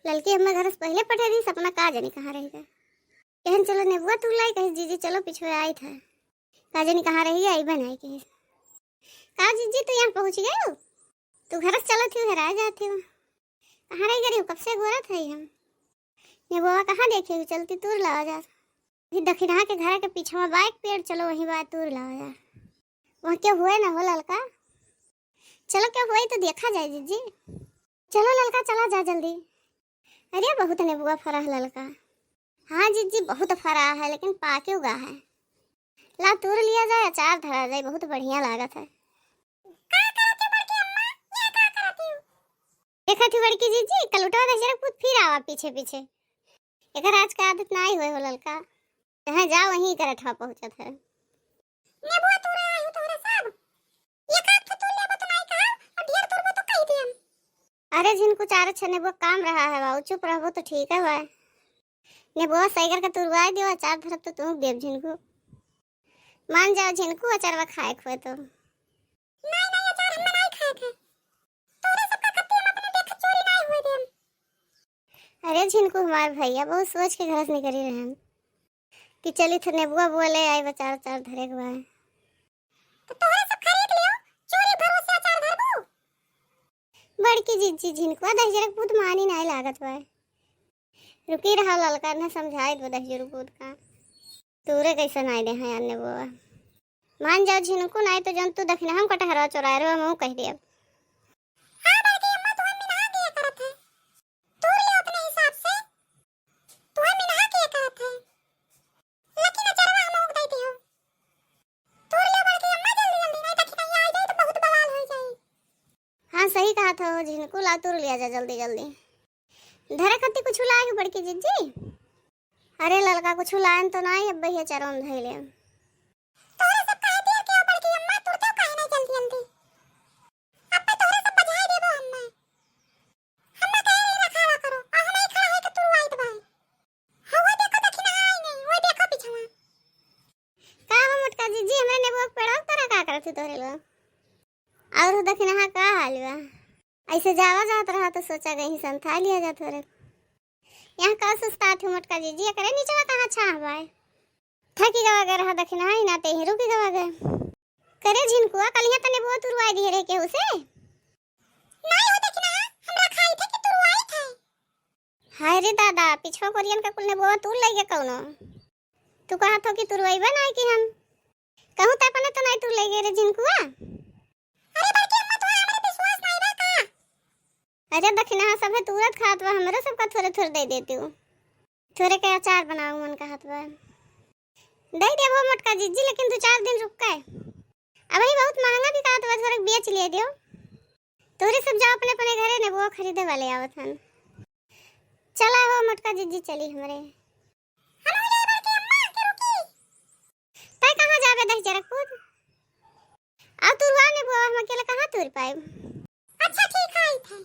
लड़की हमारे घर से पहले पठे दी सपना का जानी कहाँ रही है। कहन चलो नेबुआ तू लाई कहे जीजी चलो पीछे आई था का जानी कहाँ रही आई बनाई के का जीजी तू यहाँ पहुँच गए हो। तू घर से चलो थी घर आ जाती हो कहाँ रही गरी कब से गोरा था हम नेबुआ कहाँ देखे चलती तूर लावा जा दखिना के घर के पीछे में बाइक पेड़ चलो वही बात तूर लावा जा वहाँ क्या हुआ ना हो ललका चलो क्या हुआ तो देखा जाए जीजी चलो ललका चला जा जल्दी। अरे बहुत नेबुआ फरा है ललका। हाँ जीजी बहुत फरा है लेकिन पाके उगा है ला तूर लिया जाए अचार धरा जाए बहुत बढ़िया लागत है। देखा थी बड़की जीजी कल उठा दे जरा खुद फिर आवा पीछे पीछे एक आज का आदत ना ही हुए हो ललका जहाँ जाओ वहीं कर ठा पहुंचत है। नेबुआ तोरे आयु तोरे सब ये का तो तू लेबो तो नहीं कहा और ढेर तोरबो तो कह दियम। अरे जिनको चार छने नेबुआ काम रहा है बाबू चुप रहो तो ठीक है भाई नेबुआ सैगर का तुरवाई दियो अचार धरब तो तू देव जिनको मान जाओ जिनको अचारवा खाए खोए तो नहीं नहीं अचार हम नहीं खाए थे तोरे सबका कत्ती हम अपने देख चोरी नहीं हुए थे। अरे जिनको हमारे भैया बहुत सोच के घर से निकली रहे हम कि चली थे नेबुआ बोले आई बचार अचार धरे के भाई तो तोरे सब खरीद लियो चोरी भरोसे अचार धरबो। बड़की जीजी जिनको दस जरा खुद मानी नहीं लागत भाई रुकी रहा ललका ने समझाई दो 10 जरूर खुद का तूरे कैसे नहीं दे हैं अन्य बुआ मान जाओ झिनको नहीं तो जंतु दखना हम कटहरा चुराए रो हम कह दिया। हां बड़की अम्मा तो हम मिना दिया करत है तू ले अपने हिसाब से तू हम मिना के करत है लेकिन अचरवा हम उग देती हो तू ले बड़की अम्मा जल्दी जल्दी नहीं तो कहीं आ जाए तो बहुत बवाल हो जाए। हां सही कहा था झिनको ला तूर लिया जा जल्दी जल्दी धरे खत्ती कुछ लाए बड़की जीजी। अरे ललका कुछ लाइन तो नहीं अब भैया चारों धैले तोरे सब कह दिया कि बड़की अम्मा तू तो काहे नहीं जल्दी जल्दी अब पे तोरे सब बजाए देबो हम कह रही रखावा करो आ हम ही खड़ा है कि तू आई दबाई हवा देखो दखिना आई नहीं वो देखो पीछे का हो मोटका जीजी हमरे नेबो पेड़ा तरह का करत तोरे लो और दखिना का हाल बा ऐसे जावा जात रहा तो सोचा कहीं संथा लिया जा थोड़े यहाँ का सुस्ता थे मोटका जीजी करे नीचे कहाँ छा हवाए थकी गवा गए रहा दखिना ही ना ते ही रुकी गवा गए करे झिनको कल यहाँ तने बहुत उड़वाई दिए रे के उसे नहीं हो दखिना हमरा खाई थे कि तुरवाई थे। हाय रे दादा पिछवा कोरियन का कुल ने बहुत तुर लई के कौनो तू कहा तो कि तुरवाई बनाई कि हम कहूं त अपने तो नहीं तुर लई गे रे झिनको। अरे बड़की अम्मा तो हमारे विश्वास नहीं बा का अरे दखिना सब है तुरंत खात बा हमरे सबका थोड़े थोड़े दे देती हूँ थोड़े के अचार बनाऊं मन का हाथ बा दे देबो मोटका जीजी लेकिन 2-4 दिन रुक के अब ही बहुत महंगा भी खात बा थोड़े बेच लिए दियो तोरे सब जाओ अपने अपने घरे ने वो खरीदे वाले आवत हन चला हो मोटका जीजी चली हमरे हम ले बड़की अम्मा के रुकी तय कहां जाबे दस जरा खुद आ तुरवा ने बुआ हम अकेले कहां तुर पाए। अच्छा ठीक है।